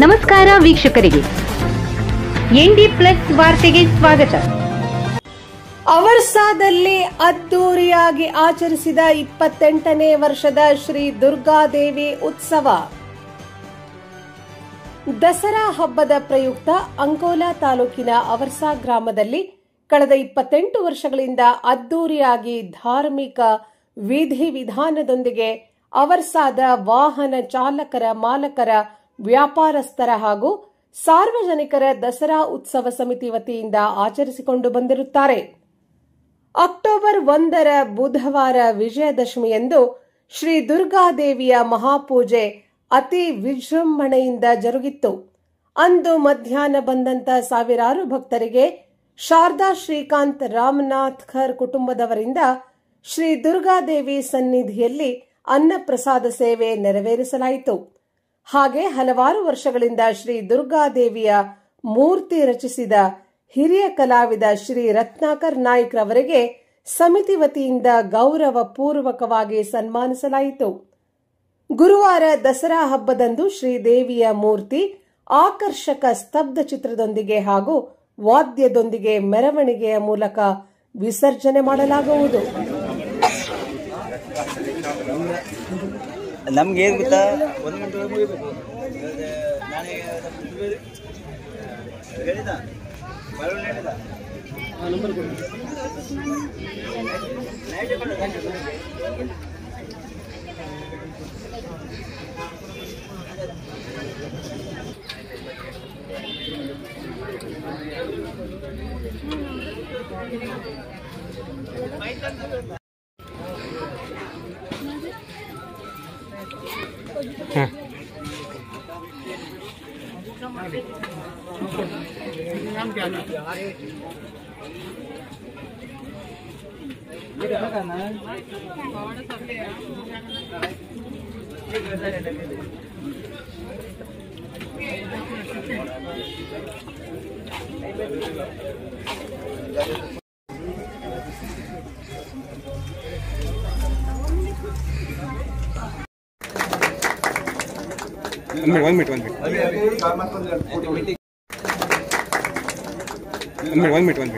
ನಮಸ್ಕಾರ ವೀಕ್ಷಕರಿಗೆ ND plus ವಾರ್ತೆಗೆ ಸ್ವಾಗತ. ಅವರ್ಸಾದಲ್ಲಿ ಅದ್ದೂರಿಯಾಗಿ ಆಚರಿಸಿದ 28ನೇ ವರ್ಷದ ಶ್ರೀ ದುರ್ಗಾದೇವಿ ಉತ್ಸವ. ದಸರಾ ಹಬ್ಬದ ಪ್ರಯುಕ್ತ ಅಂಕೋಲಾ ತಾಲೂಕಿನ ಅವರ್ಸಾ ಗ್ರಾಮದಲ್ಲಿ ಕಳೆದ 28 ವರ್ಷಗಳಿಂದ ಅದ್ದೂರಿಯಾಗಿ ಧಾರ್ಮಿಕ ವಿಧಿವಿಧಾನದೊಂದಿಗೆ ಅವರ್ಸಾದ ವಾಹನ ಚಾಲಕರ, ಮಾಲಕರ, ವ್ಯಾಪಾರಸ್ಥರ ಹಾಗೂ ಸಾರ್ವಜನಿಕರ ದಸರಾ ಉತ್ಸವ ಸಮಿತಿ ವತಿಯಿಂದ ಆಚರಿಸಿಕೊಂಡು ಬಂದಿರುತ್ತಾರೆ. ಅಕ್ಟೋಬರ್ 1ರ ಬುಧವಾರ ವಿಜಯದಶಮಿಯಂದು ಶ್ರೀ ದುರ್ಗಾದೇವಿಯ ಮಹಾಪೂಜೆ ಅತಿ ವಿಜೃಂಭಣೆಯಿಂದ ಜರುಗಿತ್ತು. ಅಂದು ಮಧ್ಯಾಹ್ನ ಬಂದಂತ ಸಾವಿರಾರು ಭಕ್ತರಿಗೆ ಶಾರದಾ ಶ್ರೀಕಾಂತ್ ರಾಮನಾಥ್ಕರ್ ಕುಟುಂಬದವರಿಂದ ಶ್ರೀ ದುರ್ಗಾದೇವಿ ಸನ್ನಿಧಿಯಲ್ಲಿ ಅನ್ನಪ್ರಸಾದ ಸೇವೆ ನೆರವೇರಿಸಲಾಯಿತು. ಹಾಗೆ ಹಲವಾರು ವರ್ಷಗಳಿಂದ ಶ್ರೀ ದುರ್ಗಾದೇವಿಯ ಮೂರ್ತಿ ರಚಿಸಿದ ಹಿರಿಯ ಕಲಾವಿದ ಶ್ರೀ ರತ್ನಾಕರ್ ನಾಯ್ಕ್ ರವರಿಗೆ ಸಮಿತಿ ವತಿಯಿಂದ ಗೌರವ ಪೂರ್ವಕವಾಗಿ ಸನ್ಮಾನಿಸಲಾಯಿತು. ಗುರುವಾರ ದಸರಾ ಹಬ್ಬದಂದು ಶ್ರೀದೇವಿಯ ಮೂರ್ತಿ ಆಕರ್ಷಕ ಸ್ತಬ್ಧ ಚಿತ್ರದೊಂದಿಗೆ ಹಾಗೂ ವಾದ್ಯದೊಂದಿಗೆ ಮೆರವಣಿಗೆಯ ಮೂಲಕ ವಿಸರ್ಜನೆ ಮಾಡಲಾಗುವುದು. ನಮ್ಗೆ ಏನು ಗೊತ್ತಾ, 1 ಗಂಟೆ ಮುಗಿಬೇಕು. ನಾನೇ ಹೇಳಿದ ಬರೋಣ ಹೇಳಿದ ನಂಬರ್ ಕೊಡಿ. One minute.